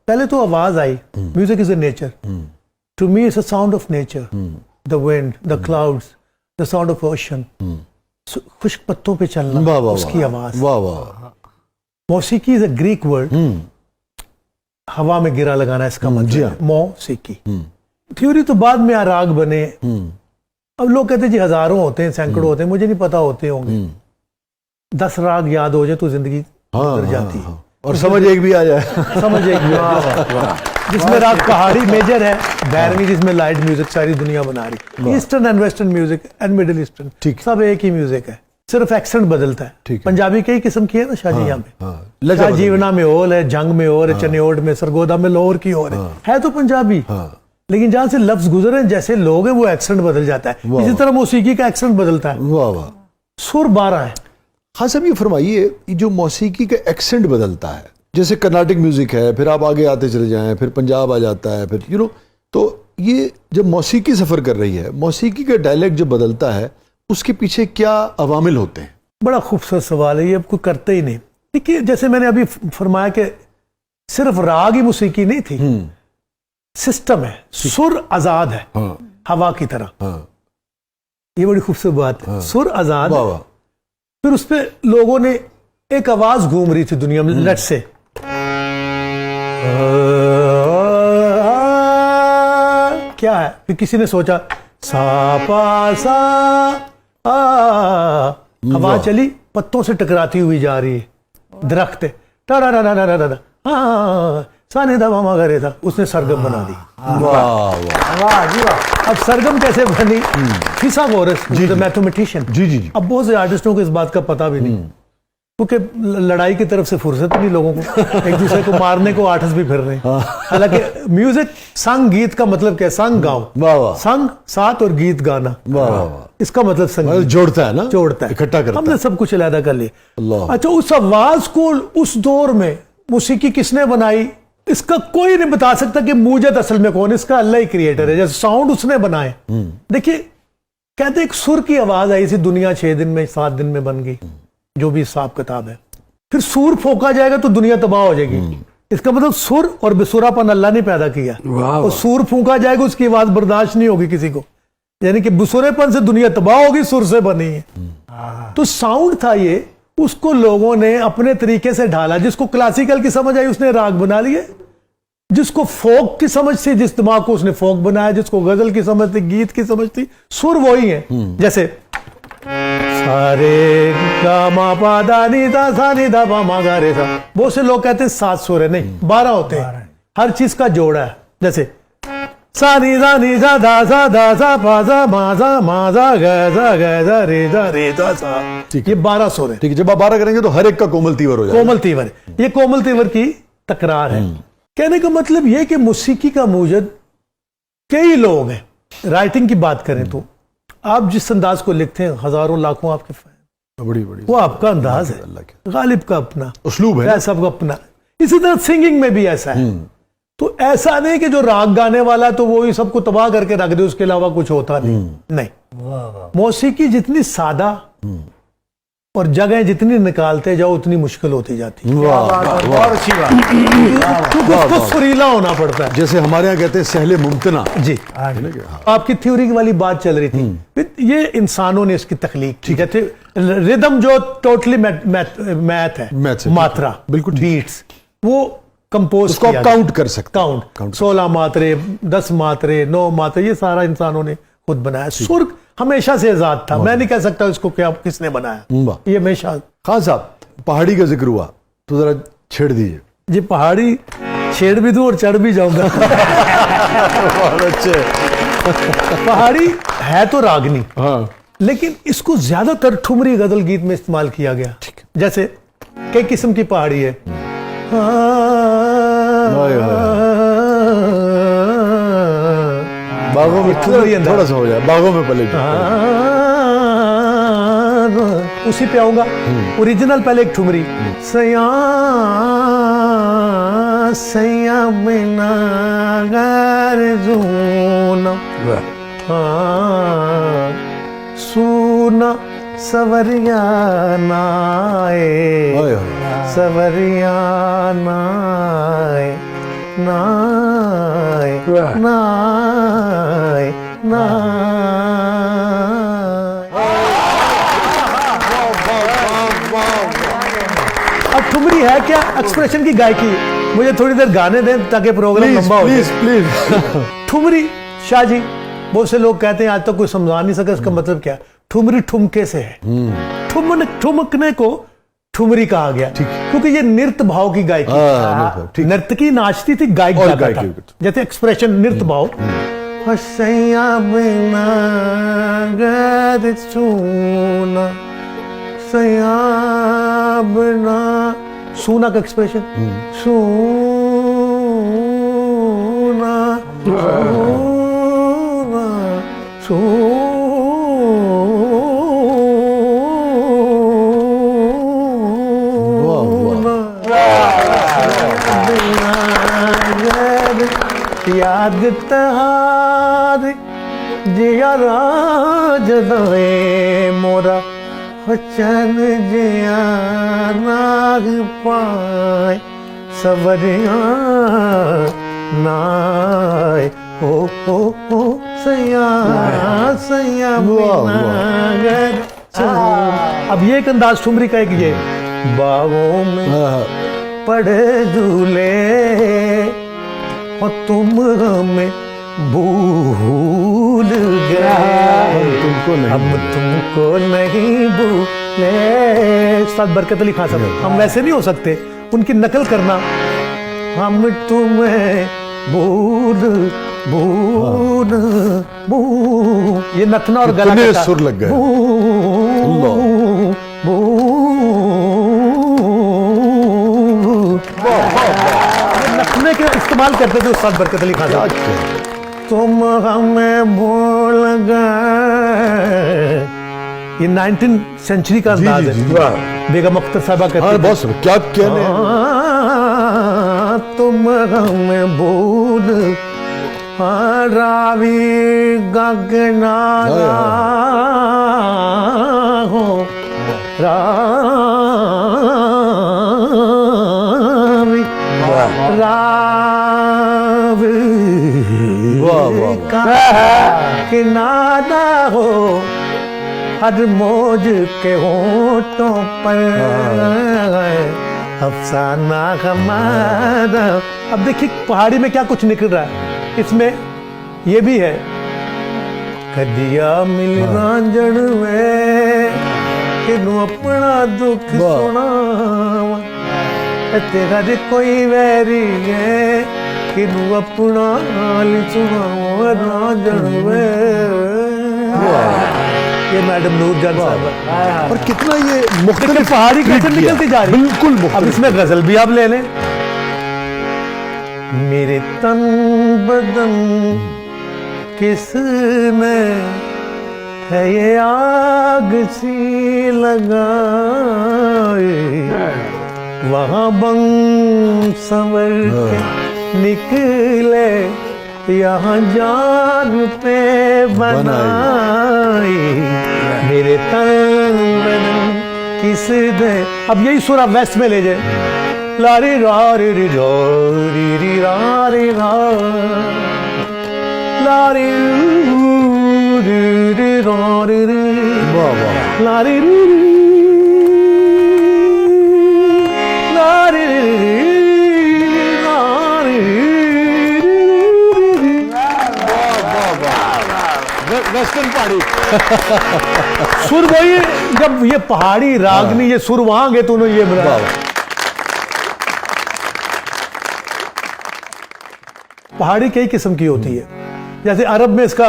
पहले तो आवाज आई, music is a nature, to me it's a sound of nature, the wind, the clouds, the sound of ocean, खुश्क पत्तों पे चलना, उसकी आवाज। वाह वाह। मौसीकी इज अ ग्रीक वर्ड, हवा में गिरा लगाना इसका मतलब है मौसीकी। थ्योरी तो बाद में राग बने। अब लोग कहते हैं जी हजारों होते हैं, सैकड़ों होते हैं, मुझे नहीं पता होते होंगे। 10 राग याद हो जाए तो जिंदगी गुजर जाती है। और समझ एक भी आ जाए। समझ एक भी आ जाए। जिसमें राग पहाड़ी मेजर है, बैरवी जिसमें लाइट म्यूजिक सारी दुनिया बना रही, eastern and western music and middle eastern, सब एक ही म्यूजिक है, सिर्फ एक्सेंट बदलता है। पंजाबी कई किस्म की है ना शाहजियां में, शाहजीवना में ओल है, जंग में और है, चनियोड में, सरगोदा में लोर की और है तो पंजाबी, लेकिन जहां से लफ्ज गुजरे जैसे लोग हैं वो एक्सेंट बदल जाता है। इसी तरह मौसीकी का एक्सेंट बदलता है। वाह वाह। सुर 12 है। हाँ साहब, ये फरमाइए, जो मौसीकी का एक्सेंट बदलता है, जैसे कर्नाटिक म्यूजिक है, फिर आप आगे आते चले जाएं, फिर पंजाब आ जाता है, फिर तो ये जब मौसीकी सफर कर रही है, मौसीकी का डायलेक्ट जो बदलता है, उसके पीछे क्या अवामिल होते हैं? बड़ा खूबसूरत सवाल है ये, अब कोई करते ही नहीं। देखिए जैसे मैंने अभी फरमाया कि सिर्फ राग ही मौसीकी नहीं थी, सिस्टम है, सुर आजाद है, हवा की तरह। ये बड़ी खूबसूरत बात है, सुर आजाद। फिर उस पर लोगों ने एक आवाज घूम रही थी दुनिया में, लट से क्या है, फिर किसी ने सोचा सा पा सा हवा चली, पत्तों से टकराती हुई जा रही है, दरख्त साने दा मामा करे था, उसने सरगम बना दी। वाह जी वाह। अब सरगम कैसे बनी? फिथागोरस द मैथमेटिशियन। जी। अब बहुत से आर्टिस्टों को इस बात का पता भी नहीं, क्योंकि लड़ाई की तरफ से फुर्सत नहीं लोगों को, एक दूसरे को मारने को आर्टिस्ट भी फिर रहे हैं। हालांकि म्यूजिक, संग गीत का मतलब क्या है? संग गाओ, संग साथ और गीत गाना, इसका मतलब संगीत जोड़ता है ना, जोड़ता है, इकट्ठा करता है। हमने सब कुछ अलग कर लिया। अच्छा, उस आवाज को उस दौर में मौसीकी किसने बनाई, इसका कोई नहीं बता सकता कि मूजद असल में कौन, इसका अल्लाह ही क्रिएटर है। जैसे साउंड उसने बनाए। देखिए कहते एक सुर की आवाज आई थी, दुनिया 6 दिन में 7 दिन में बन गई, जो भी हिसाब किताब है। फिर सूर फोका जाएगा तो दुनिया तबाह हो जाएगी। इसका मतलब सुर और बेसुरापन अल्लाह ने पैदा किया, और सूर फूका जाएगा उसकी आवाज बर्दाश्त नहीं होगी किसी को, यानी कि बेसुरेपन से दुनिया तबाह होगी, सुर से बनी है। तो साउंड था ये, उसको लोगों ने अपने तरीके से ढाला। जिसको क्लासिकल की समझ आई उसने राग बना लिए, जिसको फोक की समझ थी, जिस दिमाग को उसने फोक बनाया, जिसको गजल की समझ थी, गीत की समझ थी, सुर वही है। जैसे सारे गा मा पा दा नी दा सा नी दा पा मा गा रे सा, बहुत से लोग कहते हैं 7 सुर है, नहीं 12 होते हैं, हर चीज का जोड़ा है। जैसे सा नी दा सा पा सा मा सा गा रे दा सा, ये 12 सुर है। ठीक है, जब आप 12 करेंगे तो हर एक का कोमल तीवर हो जाएगा। कोमल तीवर, ये कोमल तीवर की तकरार है। कहने का मतलब यह कि मौसीकी का मूजद कई लोग हैं। राइटिंग की बात करें तो आप जिस अंदाज को लिखते हैं, हजारों लाखों आपके फैन, बड़ी वो आपका अंदाज है, गालिब का अपना उसलूब है, सबका अपना। इसी तरह सिंगिंग में भी ऐसा है। तो ऐसा नहीं कि जो राग गाने वाला तो वो ही सबको तबाह करके रख दे, उसके अलावा कुछ होता नहीं। मौसीकी जितनी सादा और जगह जितनी निकालते जाओ उतनी मुश्किल होती जाती है। बहुत अच्छी बात। उसको सुरीला होना पड़ता है, जैसे हमारे यहाँ कहते हैं सहले मुमतना। जी, आपकी थ्योरी वाली बात चल रही थी, ये इंसानों ने इसकी तख्लीक की। जैसे रिदम जो टोटली मैथ है, मात्रा, बिल्कुल बीट्स, वो कंपोज उसको आप काउंट कर सकते, काउंट 16 मात्रे, 10 मात्रे, 9 मात्रे, ये सारा इंसानों ने खुद बनाया। सुर हमेशा से आजाद था, मैं नहीं कह सकता इसको क्या किसने बनाया, ये हमेशा। खान साहब, पहाड़ी का जिक्र हुआ तो जरा छेड़ दीजिए। जी, पहाड़ी छेड़ भी दूं और चढ़ भी जाऊंगा। बहुत अच्छे। पहाड़ी है तो रागनी, लेकिन इसको ज्यादातर ठुमरी गजल गीत में इस्तेमाल किया गया। जैसे कई किस्म की पहाड़ी है, बागों में थोड़ा सा हो जाए, बागों में पले उसी पे आऊंगा। ओरिजिनल पहले एक ठुमरी, सया सया बिना गारजूना सूना सवरिया नाए, सवरिया नाए, नाय नाय अब ठुमरी है क्या एक्सप्रेशन की गायकी? मुझे थोड़ी देर गाने दें ताकि प्रोग्राम लंबा हो जाए। प्लीज ठुमरी शाह जी, बहुत से लोग कहते हैं आज तक कोई समझा नहीं सका इसका मतलब क्या है। ठुमरी ठुमके से है, ठुमकने को ठुमरी कहा गया क्योंकि ये नृत्य भाव की गायकी। नर्तकी नाचती थी, गायक गाता था। जैसे एक्सप्रेशन नृत्य भाव। हसैया बिना गद सूना, सैया बिना सूना का एक्सप्रेशन सूना सूना याद तहार जिया राज दवे मोरा बचन जिया नाग पाए सबरिया नाय ओ सैया सैया बिना। अब ये एक अंदाज ठुमरी का एक ये बागों में पड़े झूले और तुम हमें भूल गए, हम तुमको नहीं भूले। साथ बरकत अली खान साहब, हम वैसे नहीं हो सकते, उनकी नकल करना। हम तुम्हें भूल भूल भूल, ये नथना और गला का सुर लग गए। नखने के इस्तेमाल करते थे उस्ताद बरकत अली खान साहब। तुम हमें भूल गए, ये 19th सेंचुरी का अंदाज है। बेगम अख्तर साहबा कहते हैं बॉस क्या कहने। तुम हमें भूल रावी गगना हो रावी रावी किनारा हो हर मौज के होठों पर अफसाना हमारा। अब देखिए पहाड़ी में क्या कुछ निकल रहा है, इसमें ये भी है। कदिया मिल रांझण में किनू अपना दुख सुनावा, तेरा जे कोई वैरी है किनू अपना हाल सुनावा रांझण में। ये मैडम नूरजहान साहब, और कितना ये मुख्तलिफ पहाड़ी कैसे निकलती जा रही। बिल्कुल। अब इसमें गजल भी आप ले लें। मेरे तन बदन किसने है ये आग सी लगाई, वहाँ बंग संवर के निकले यहाँ जान पे बनाई। मेरे तन बदन किसने, अब यही सुरा वेस्ट में ले जाए। लारी रारी री री री रारी रा लारी री री रारी री लारी री लारी वेस्टर्न पहाड़ी। सुर वही, जब ये पहाड़ी रागनी ये सुर वहां गए तो उन्होंने ये बनाया। पहाड़ी कई किस्म की होती है, जैसे अरब में इसका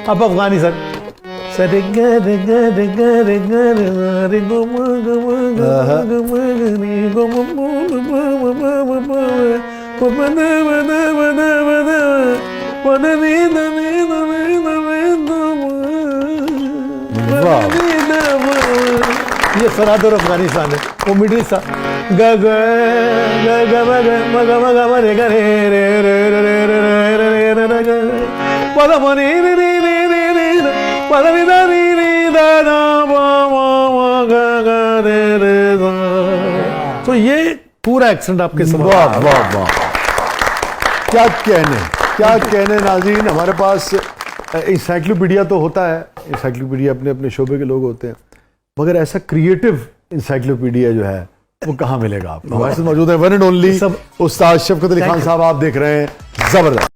अब अफगानिस्तान सरे गरे गरे गरे गरे रे गो म गो म गो म रे गो म ये सरादर अफगानिस्तान है, वो मिडिल सा ग ग ग ग म ग म ग म ग म रे ग रे रे रे रे पदमनी नी नी नी नी नी पदनी दा नी नी दा दा वा वा वा गा गा रे रे दा। तो ये पूरा एक्सेंट आपके समझ। वाह वाह वाह, क्या कहने नाज़रीन। हमारे पास इंसाइक्लोपीडिया तो होता है, इंसाइक्लोपीडिया अपने अपने शोबे के लोग होते हैं, मगर ऐसा क्रिएटिव इंसाइक्लोपीडिया जो है वो कहाँ मिलेगा आपको। हमारे साथ मौजूद है वन एंड ओनली उस्ताद शफकत अली खान साहब, आप देख रहे हैं जबरदस्त।